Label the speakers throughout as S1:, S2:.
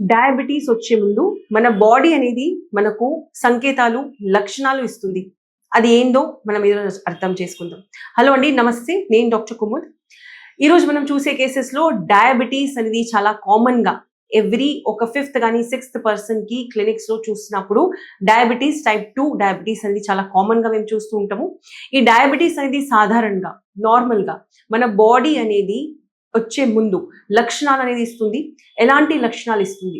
S1: Diabetes వచ్చే ముందు మన బాడీ అనేది మనకు సంకేతాలు, లక్షణాలు ఇస్తుంది. అది ఏందో మనం ఈరోజు అర్థం చేసుకుందాం. హలో అండి, నమస్తే. నేను డాక్టర్ కుముద్. ఈరోజు మనం చూసే కేసెస్లో డయాబెటీస్ అనేది చాలా కామన్గా ఒక 5th కానీ 6th పర్సన్కి క్లినిక్స్లో చూసినప్పుడు డయాబెటీస్ టైప్ 2 డయాబెటీస్ అనేది చాలా కామన్గా మేము చూస్తూ ఉంటాము. ఈ డయాబెటీస్ అనేది సాధారణంగా నార్మల్గా మన బాడీ అనేది వచ్చే ముందు లక్షణాలు అనేది ఇస్తుంది. ఎలాంటి లక్షణాలు ఇస్తుంది?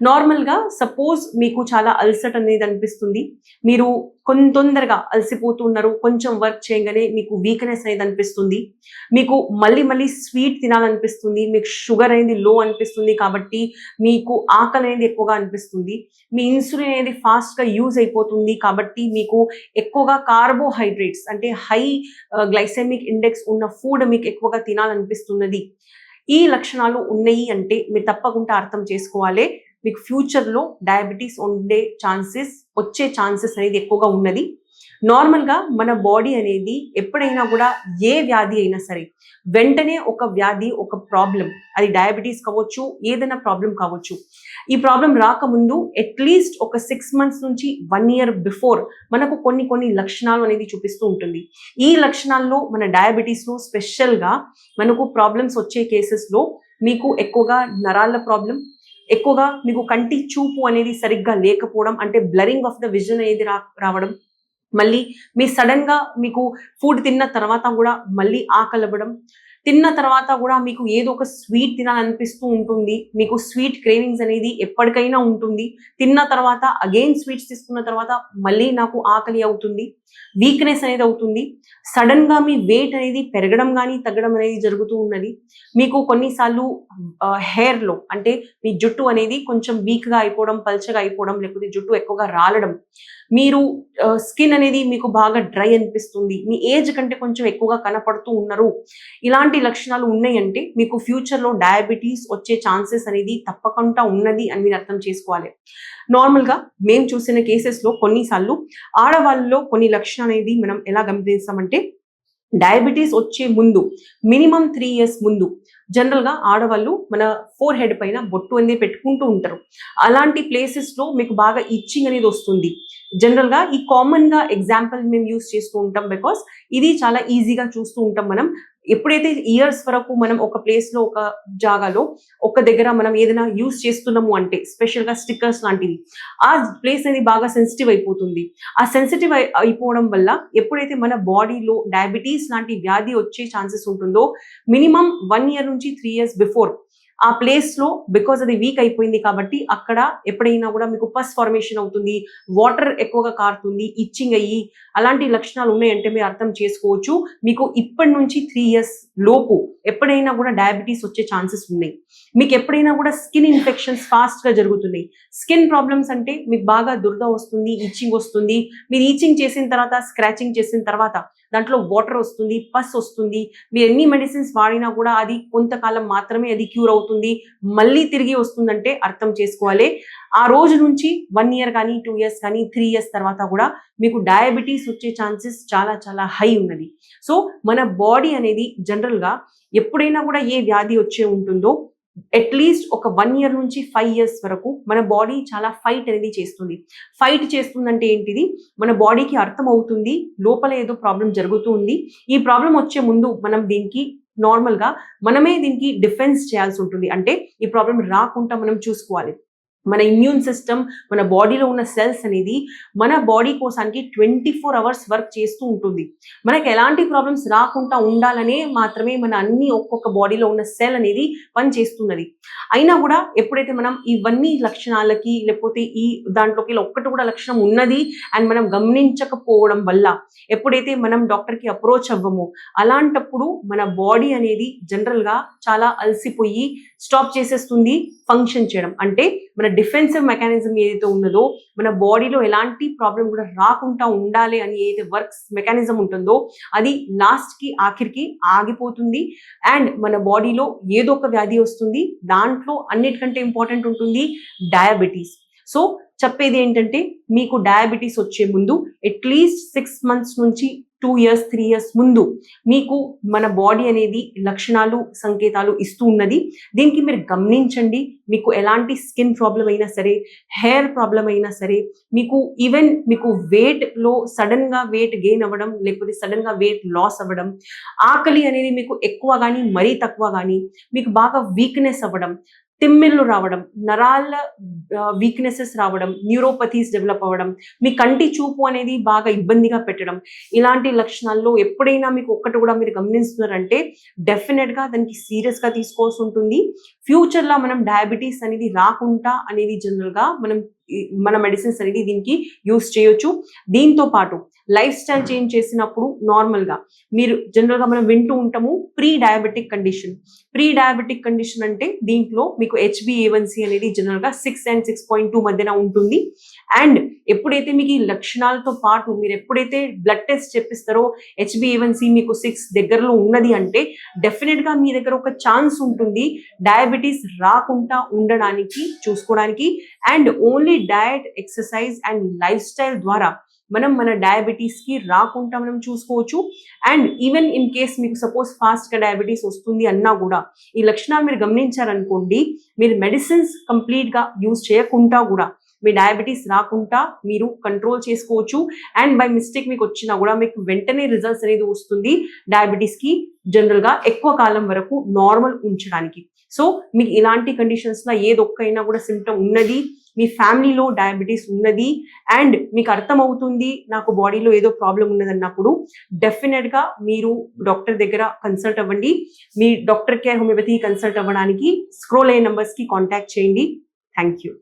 S1: నార్మల్గా సపోజ్ మీకు చాలా అల్సట్ అనేది అనిపిస్తుంది, మీరు తొందరగా అలసిపోతున్నారు, కొంచెం వర్క్ చేయగానే మీకు వీక్నెస్ అనేది అనిపిస్తుంది, మీకు మళ్ళీ మళ్ళీ స్వీట్ తినాలనిపిస్తుంది, మీకు షుగర్ అనేది లో అనిపిస్తుంది, కాబట్టి మీకు ఆకలి అనేది ఎక్కువగా అనిపిస్తుంది, మీ ఇన్సులిన్ అనేది ఫాస్ట్గా యూజ్ అయిపోతుంది, కాబట్టి మీకు ఎక్కువగా కార్బోహైడ్రేట్స్ అంటే హై గ్లైసెమిక్ ఇండెక్స్ ఉన్న ఫుడ్ మీకు ఎక్కువగా తినాలనిపిస్తున్నది. ఈ లక్షణాలు ఉన్నాయి అంటే మీరు తప్పకుండా అర్థం చేసుకోవాలి, మీకు ఫ్యూచర్లో డయాబెటీస్ వచ్చే ఛాన్సెస్ అనేది ఎక్కువగా ఉన్నది. నార్మల్గా మన బాడీ అనేది ఎప్పుడైనా కూడా ఏ వ్యాధి అయినా సరే వెంటనే ఒక వ్యాధి, ఒక ప్రాబ్లం, అది డయాబెటీస్ కావచ్చు, ఏదైనా ప్రాబ్లం కావచ్చు, ఈ ప్రాబ్లం రాకముందు అట్లీస్ట్ ఒక 6 months నుంచి 1 year బిఫోర్ మనకు కొన్ని లక్షణాలు అనేది చూపిస్తూ ఉంటుంది. ఈ లక్షణాల్లో మన డయాబెటీస్లో స్పెషల్గా మనకు ప్రాబ్లమ్స్ వచ్చే కేసెస్లో మీకు ఎక్కువగా నరాల ప్రాబ్లం, ఎక్కువగా మీకు కంటి చూపు అనేది సరిగ్గా లేకపోవడం, అంటే బ్లరింగ్ ఆఫ్ ద విజన్ అనేది రావడం, మళ్ళీ మీ సడన్గా మీకు ఫుడ్ తిన్న తర్వాత కూడా మళ్ళీ ఆకలవ్వడం, తిన్న తర్వాత కూడా మీకు ఏదో ఒక స్వీట్ తినాలనిపిస్తూ ఉంటుంది, మీకు స్వీట్ క్రేవింగ్స్ అనేది ఎప్పటికైనా ఉంటుంది, తిన్న తర్వాత అగైన్ స్వీట్స్ తీసుకున్న తర్వాత మళ్ళీ నాకు ఆకలి అవుతుంది, వీక్నెస్ అనేది అవుతుంది, సడన్గా మీ వెయిట్ అనేది పెరగడం కానీ తగ్గడం అనేది జరుగుతూ ఉన్నది, మీకు కొన్నిసార్లు హెయిర్లో అంటే మీ జుట్టు అనేది కొంచెం వీక్గా అయిపోవడం, పల్చగా అయిపోవడం, లేకపోతే జుట్టు ఎక్కువగా రాలడం, మీరు స్కిన్ అనేది మీకు బాగా డ్రై అనిపిస్తుంది, మీ ఏజ్ కంటే కొంచెం ఎక్కువగా కనపడుతూ ఉన్నారు, ఇలాంటి లక్షణాలు ఉన్నాయంటే మీకు ఫ్యూచర్లో డయాబెటీస్ వచ్చే ఛాన్సెస్ అనేది తప్పకుండా ఉన్నది అని మీరు అర్థం చేసుకోవాలి. నార్మల్గా మేము చూసిన కేసెస్లో కొన్నిసార్లు ఆడవాళ్ళలో కొన్ని లక్షణాలు అనేది మనం ఎలా గమనిస్తామంటే, డయాబెటీస్ వచ్చే ముందు మినిమం 3 years ముందు జనరల్గా ఆడవాళ్ళు మన ఫోర్ హెడ్ పైన బొట్టు అనేది పెట్టుకుంటూ ఉంటారు. అలాంటి ప్లేసెస్లో మీకు బాగా ఇచ్చింగ్ అనేది వస్తుంది. జనరల్గా ఈ కామన్గా ఎగ్జాంపుల్ మేము యూస్ చేస్తూ ఉంటాం, బికాస్ ఇది చాలా ఈజీగా చూస్తూ ఉంటాం. మనం ఎప్పుడైతే ఇయర్స్ వరకు మనం ఒక ప్లేస్లో, ఒక జాగాలో, ఒక దగ్గర మనం ఏదైనా యూస్ చేస్తున్నాము అంటే స్పెషల్గా స్టిక్కర్స్ లాంటివి, ఆ ప్లేస్ అనేది బాగా సెన్సిటివ్ అయిపోతుంది. ఆ సెన్సిటివ్ అయిపోవడం వల్ల ఎప్పుడైతే మన బాడీలో డయాబెటీస్ లాంటి వ్యాధి వచ్చే ఛాన్సెస్ ఉంటుందో మినిమం 1 year నుంచి 3 years బిఫోర్ ఆ ప్లేస్లో, బికాజ్ అది వీక్ అయిపోయింది కాబట్టి అక్కడ ఎప్పుడైనా కూడా మీకు పస్ ఫార్మేషన్ అవుతుంది, వాటర్ ఎక్కువగా కారుతుంది, ఇచ్చింగ్ అయ్యి అలాంటి లక్షణాలు ఉన్నాయంటే మీరు అర్థం చేసుకోవచ్చు మీకు ఇప్పటి నుంచి 3 years లోపు ఎప్పుడైనా కూడా డయాబెటీస్ వచ్చే ఛాన్సెస్ ఉన్నాయి. మీకు ఎప్పుడైనా కూడా స్కిన్ ఇన్ఫెక్షన్స్ ఫాస్ట్గా జరుగుతున్నాయి. స్కిన్ ప్రాబ్లమ్స్ అంటే మీకు బాగా దురద వస్తుంది, ఈచింగ్ వస్తుంది, మీరు ఈచింగ్ చేసిన తర్వాత, స్క్రాచింగ్ చేసిన తర్వాత దాంట్లో వాటర్ వస్తుంది, పస్ వస్తుంది, మీరు ఎన్ని మెడిసిన్స్ వాడినా కూడా అది కొంతకాలం మాత్రమే అది క్యూర్ అవుతుంది, మళ్ళీ తిరిగి వస్తుందంటే అర్థం చేసుకోవాలి ఆ రోజు నుంచి 1 year కానీ 2 years కానీ 3 years తర్వాత కూడా మీకు డయాబెటీస్ వచ్చే ఛాన్సెస్ చాలా చాలా హై ఉన్నది. సో మన బాడీ అనేది జనరల్గా ఎప్పుడైనా కూడా ఏ వ్యాధి వచ్చే ఉంటుందో అట్లీస్ట్ ఒక 1 year నుంచి 5 years వరకు మన బాడీ చాలా ఫైట్ అనేది చేస్తుంది. ఫైట్ చేస్తుందంటే ఏంటిది, మన బాడీకి అర్థం అవుతుంది లోపల ఏదో ప్రాబ్లం జరుగుతూ ఉంది, ఈ ప్రాబ్లం వచ్చే ముందు మనం దీనికి నార్మల్గా మనమే దీనికి డిఫెన్స్ చేయాల్సి ఉంటుంది, అంటే ఈ ప్రాబ్లం రాకుండా మనం చూసుకోవాలి. మన ఇమ్యూన్ సిస్టమ్, మన బాడీలో ఉన్న సెల్స్ అనేది మన బాడీ కోసానికి 24 hours వర్క్ చేస్తూ ఉంటుంది. మనకి ఎలాంటి ప్రాబ్లమ్స్ రాకుండా ఉండాలనే మాత్రమే మన అన్ని ఒక్కొక్క బాడీలో ఉన్న సెల్ అనేది పనిచేస్తున్నది. అయినా కూడా ఎప్పుడైతే మనం ఇవన్నీ లక్షణాలకి, లేకపోతే ఈ దాంట్లోకి ఒక్కటి కూడా లక్షణం ఉన్నది అండ్ మనం గమనించకపోవడం వల్ల ఎప్పుడైతే మనం డాక్టర్కి అప్రోచ్ అవ్వము, అలాంటప్పుడు మన బాడీ అనేది జనరల్గా చాలా అలసిపోయి స్టాప్ చేసేస్తుంది ఫంక్షన్ చేయడం. అంటే మన డిఫెన్సివ్ మెకానిజం ఏదైతే ఉన్నదో, మన బాడీలో ఎలాంటి ప్రాబ్లం కూడా రాకుండా ఉండాలి అని ఏదైతే వర్క్స్ మెకానిజం ఉంటుందో అది లాస్ట్కి ఆఖరికి ఆగిపోతుంది అండ్ మన బాడీలో ఏదో ఒక వ్యాధి వస్తుంది. దాంట్లో అన్నిటికంటే ఇంపార్టెంట్ ఉంటుంది డయాబెటీస్. సో చెప్పేది ఏంటంటే, మీకు డయాబెటీస్ వచ్చే ముందు అట్లీస్ట్ 6 months నుంచి 2 ఇయర్స్ 3 ఇయర్స్ ముందు మీకు మన బాడీ అనేది లక్షణాలు సంకేతాలు ఇస్తూ ఉన్నది. దీనికి మీరు గమనించండి. మీకు ఎలాంటి స్కిన్ ప్రాబ్లం అయినా సరే, హెయిర్ ప్రాబ్లం అయినా సరే, మీకు ఈవెన్ మీకు వెయిట్లో సడన్గా వెయిట్ గెయిన్ అవ్వడం, లేకపోతే సడన్గా వెయిట్ లాస్ అవ్వడం, ఆకలి అనేది మీకు ఎక్కువ కానీ మరీ తక్కువ కానీ, మీకు బాగా వీక్నెస్ అవ్వడం, తిమ్మిళ్ళు రావడం, నరాల వీక్నెసెస్ రావడం, న్యూరోపథీస్ డెవలప్ అవ్వడం, మీ కంటి చూపు అనేది బాగా ఇబ్బందిగా పెట్టడం, ఇలాంటి లక్షణాల్లో ఎప్పుడైనా మీకు ఒక్కటి కూడా మీరు గమనిస్తున్నారంటే డెఫినెట్గా దానికి సీరియస్గా తీసుకోవాల్సి ఉంటుంది. ఫ్యూచర్లో మనం డయాబెటీస్ అనేది రాకుండా అనేది జనరల్గా మన మెడిసిన్స్ అనేది దీనికి యూస్ చేయొచ్చు. దీంతో పాటు లైఫ్ స్టైల్ చేంజ్ చేసినప్పుడు నార్మల్గా మీరు జనరల్గా మనం వింటూ ఉంటాము ప్రీ డయాబెటిక్ కండిషన్ అంటే దీంట్లో మీకు HbA1c అనేది జనరల్గా 6 and 6.2 మధ్యన ఉంటుంది. అండ్ ఎప్పుడైతే మీకు ఈ లక్షణాలతో పాటు మీరు ఎప్పుడైతే బ్లడ్ టెస్ట్ చెప్పిస్తారో HbA1c మీకు 6 దగ్గరలో ఉన్నది అంటే డెఫినెట్గా మీ దగ్గర ఒక ఛాన్స్ ఉంటుంది డయాబెటీస్ రాకుండా ఉండడానికి, చూసుకోవడానికి. And only diet, exercise and life style ద్వారా మన డయాబెటీస్కి రాకుండా మనం చూసుకోవచ్చు. అండ్ ఈవెన్ ఇన్ కేస్ మీకు సపోజ్ ఫాస్ట్గా డయాబెటీస్ వస్తుంది అన్నా కూడా ఈ లక్షణాలు మీరు గమనించారనుకోండి, మీరు మెడిసిన్స్ కంప్లీట్గా యూజ్ చేయకుండా కూడా మీ డయాబెటీస్ రాకుండా మీరు కంట్రోల్ చేసుకోవచ్చు. అండ్ బై మిస్టేక్ మీకు వచ్చినా కూడా మీకు వెంటనే రిజల్ట్స్ అనేది వస్తుంది డయాబెటీస్కి జనరల్గా ఎక్కువ కాలం వరకు నార్మల్ ఉంచడానికి. సో మీకు ఇలాంటి కండిషన్స్లో ఏదొక్కైనా కూడా సిమ్టమ్ ఉన్నది, మీ ఫ్యామిలీలో డయాబెటీస్ ఉన్నది అండ్ మీకు అర్థమవుతుంది నాకు బాడీలో ఏదో ప్రాబ్లం ఉన్నదన్నప్పుడు డెఫినెట్గా మీరు డాక్టర్ దగ్గర కన్సల్ట్ అవ్వండి. మీ డాక్టర్ కేర్ హోమియోపతి కన్సల్ట్ అవ్వడానికి స్క్రోల్ అయ్యే నెంబర్స్కి కాంటాక్ట్ చేయండి. Thank you.